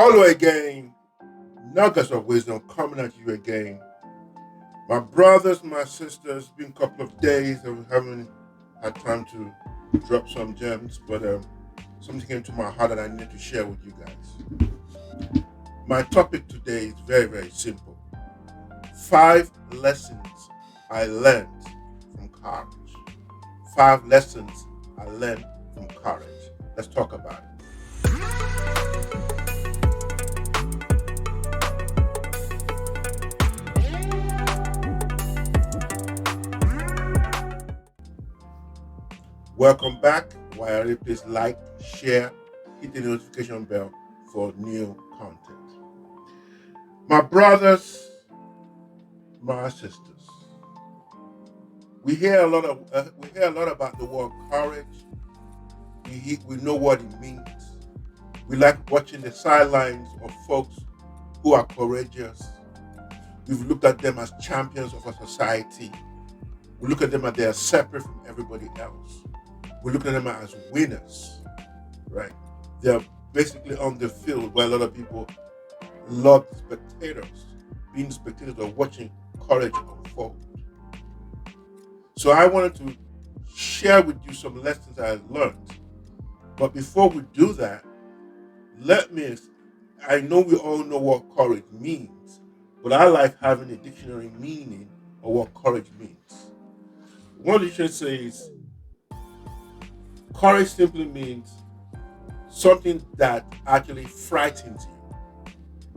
Hello again, nuggets of wisdom coming at you again. My brothers, my sisters, been a couple of days and we haven't had time to drop some gems, but something came to my heart that I need to share with you guys. My topic today is very, very simple. 5 lessons I learned from courage. 5 lessons I learned from courage. Let's talk about it. Welcome back. While you please like, share, hit the notification bell for new content. My brothers, my sisters, we hear a lot about the word courage. We know what it means. We like watching the sidelines of folks who are courageous. We've looked at them as champions of our society. We look at them as they are separate from everybody else. We look at them as winners, right? They're basically on the field where a lot of people love spectators, being spectators or watching courage unfold. So I wanted to share with you some lessons I learned. But before we do that, let me, I know we all know what courage means, but I like having a dictionary meaning of what courage means. One dictionary says courage simply means something that actually frightens you,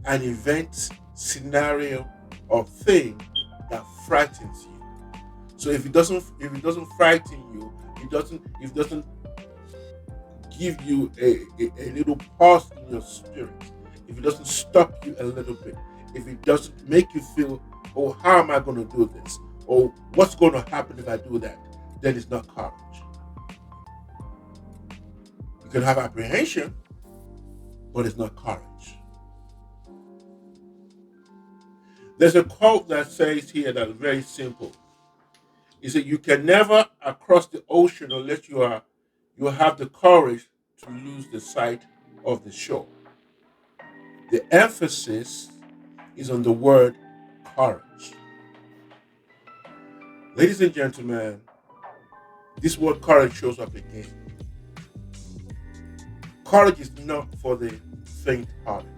an event, scenario, or thing that frightens you. So if it doesn't frighten you, if it doesn't give you a little pause in your spirit, if it doesn't stop you a little bit, if it doesn't make you feel, oh, how am I going to do this? Or what's going to happen if I do that? Then it's not courage. You can have apprehension, but it's not courage. There's a quote that says here that's very simple. It said, "You can never across the ocean unless you have the courage to lose the sight of the shore." The emphasis is on the word courage. Ladies and gentlemen, this word courage shows up again. Courage is not for the faint-hearted.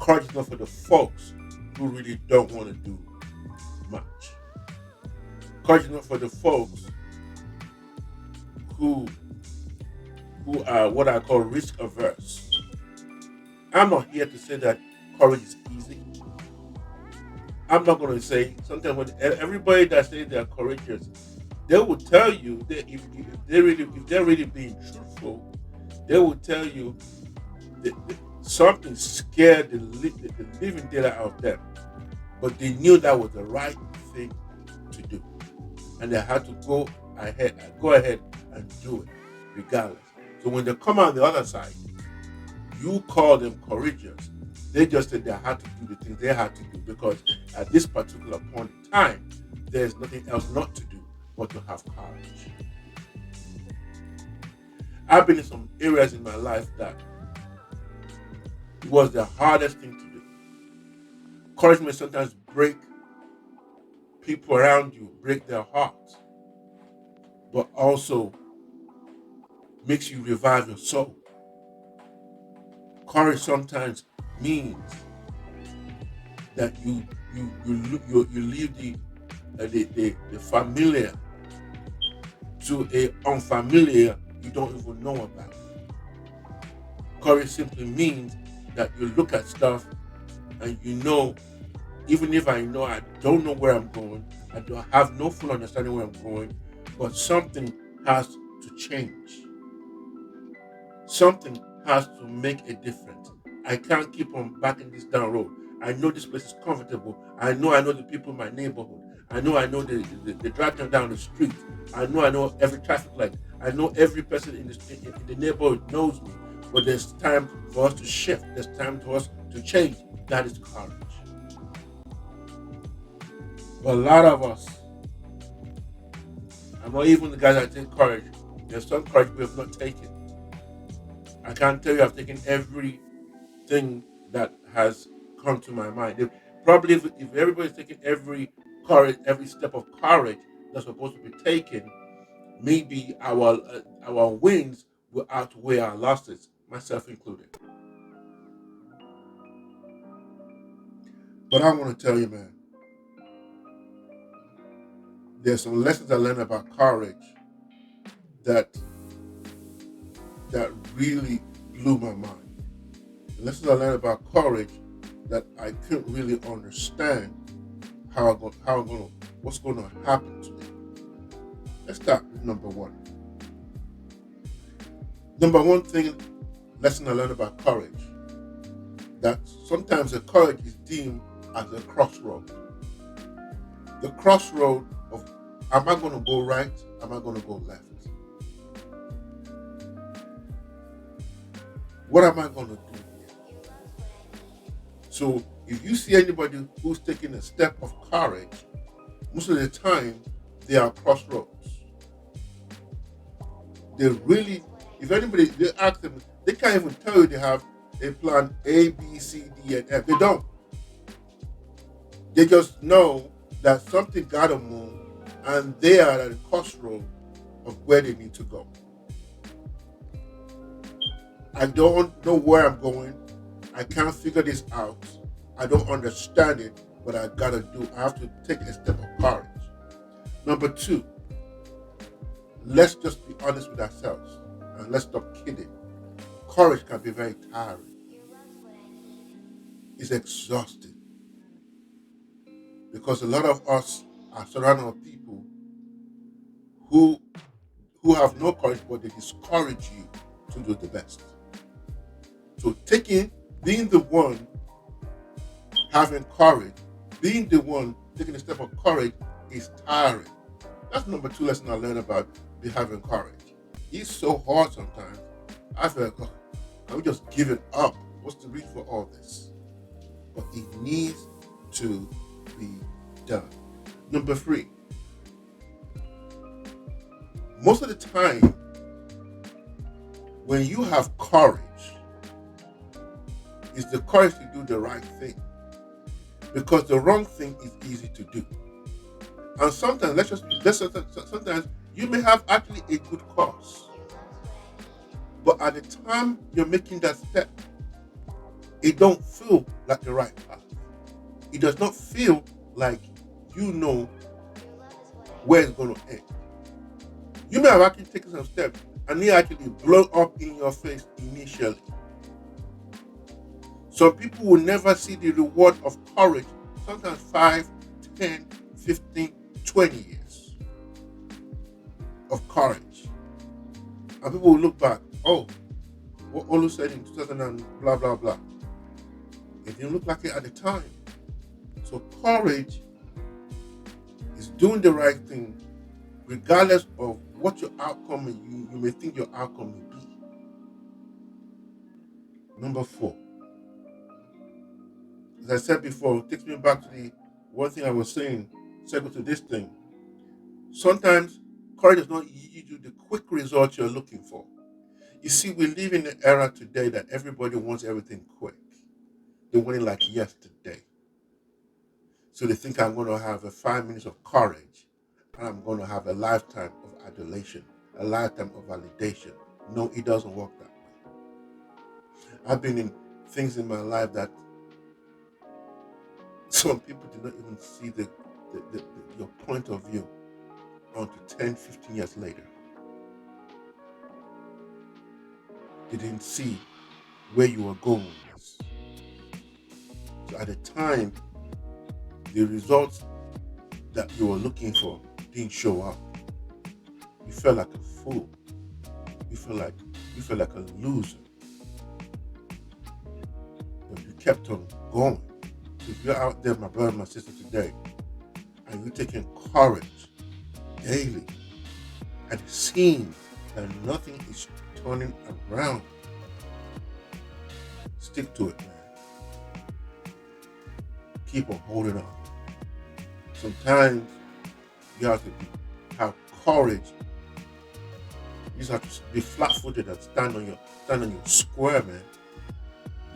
Courage is not for the folks who really don't want to do much. Courage is not for the folks who are what I call risk averse. I'm not here to say that courage is easy. I'm not going to say sometimes when everybody that says they're courageous, they will tell you that if they're really being truthful, they will tell you that something scared the living daylight out of them, but they knew that was the right thing to do, and they had to go ahead and do it regardless. So when they come out the other side, you call them courageous. They just said they had to do the things they had to do because at this particular point in time, there's nothing else not to do but to have courage. I've been in some areas in my life that it was the hardest thing to do. Courage may sometimes break people around you, break their hearts, but also makes you revive your soul. Courage sometimes means that you leave the familiar to a unfamiliar you don't even know about. Courage simply means that you look at stuff and you know, even if I know I don't know where I'm going, I don't have no full understanding where I'm going, but something has to change. Something has to make a difference. I can't keep on backing this down road. I know this place is comfortable. I know the people in my neighborhood. I know the drive down the street. I know every traffic light. I know every person in the neighborhood knows me. But there's time for us to shift. There's time for us to change. That is courage. But a lot of us, I'm not even the guys that take courage. There's some courage we have not taken. I can't tell you I've taken every thing that has come to my mind. Probably if everybody's taking every step of courage that's supposed to be taken, maybe our wins will outweigh our losses, myself included. But I want to tell you, man, there's some lessons I learned about courage that that really blew my mind. The lessons I learned about courage that I couldn't really understand how I'm going to what's going to happen to me. Let's start with number one. Number one thing lesson I learned about courage that sometimes the courage is deemed as a crossroad. The crossroad of, am I going to go right? Am I going to go left? What am I going to do here? So if you see anybody who's taking a step of courage, most of the time they are crossroads. They really, if anybody, they ask them, they can't even tell you they have a plan A, B, C, D, and F. They don't. They just know that something got to move and they are at a crossroad of where they need to go. I don't know where I'm going. I can't figure this out. I don't understand it, but I have to take a step of courage. Number two, let's just be honest with ourselves and let's stop kidding. Courage can be very tiring. It's exhausting because a lot of us are surrounded with people who have no courage, but they discourage you to do the best. So being the one having courage, being the one taking a step of courage is tiring. That's number two lesson I learned about having courage. It's so hard sometimes. I feel like, can we just give it up? What's the reason for all this? But it needs to be done. Number three, most of the time, when you have courage, it's the courage to do the right thing. Because the wrong thing is easy to do. And sometimes, sometimes you may have actually a good cause. But at the time you're making that step, it don't feel like the right path. It does not feel like you know where it's going to end. You may have actually taken some steps and they actually blow up in your face initially. Some people will never see the reward of courage, sometimes 5, 10, 15, 20 years of courage. And people will look back, oh, what Olu said in 2000 and blah, blah, blah. It didn't look like it at the time. So courage is doing the right thing regardless of what your outcome you may think your outcome will be. Number 4. As I said before, it takes me back to the one thing I was saying, second to this thing. Sometimes courage does not give you the quick results you're looking for. You see, we live in an era today that everybody wants everything quick. They want it like yesterday. So they think I'm going to have a 5 minutes of courage and I'm going to have a lifetime of adulation, a lifetime of validation. No, it doesn't work that way. I've been in things in my life that some people did not even see your point of view until 10, 15 years later. They didn't see where you were going with this. So at the time, the results that you were looking for didn't show up. You felt like a fool. You felt like a loser. But you kept on going. If you're out there, my brother, my sister, today, and you're taking courage daily and seeing that nothing is turning around, stick to it, man. Keep on holding on. Sometimes you have to have courage. You just have to be flat-footed and stand on your square, man.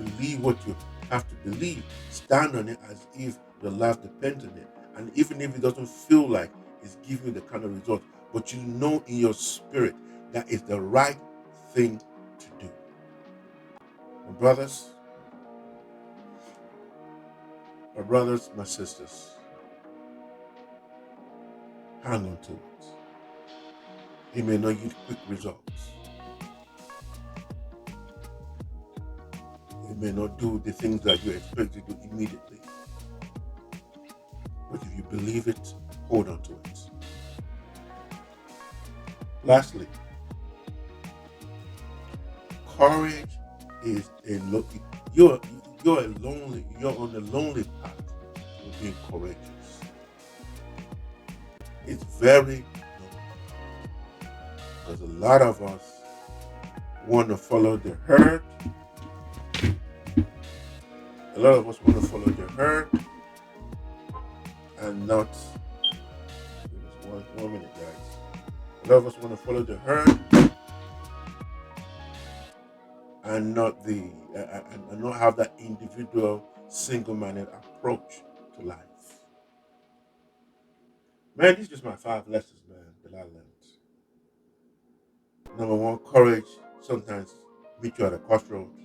Believe what you have to believe. Stand on it as if your life depends on it. And even if it doesn't feel like it's giving you the kind of result, but you know in your spirit that is the right thing to do. My brothers, my sisters, hang on to it. It may not give quick results. It may not do the things that you expect to do immediately. But if you believe it, hold on to it. Lastly, courage is you're on a lonely path of being courageous. It's very lonely because a lot of us want to follow the herd. A lot of us want to follow the herd and not. One minute, guys. A lot of us want to follow the herd and not have that individual, single-minded approach to life. Man, these are just my 5 lessons, man, that I learned. Number 1, courage sometimes meet you at a crossroads.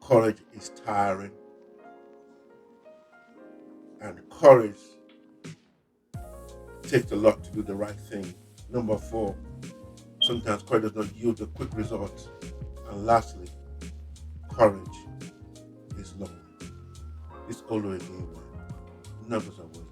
Courage is tiring, and courage takes a lot to do the right thing. Number 4, sometimes courage does not yield a quick result. And lastly, courage is lonely. It's always a game, man. Numbers are worth.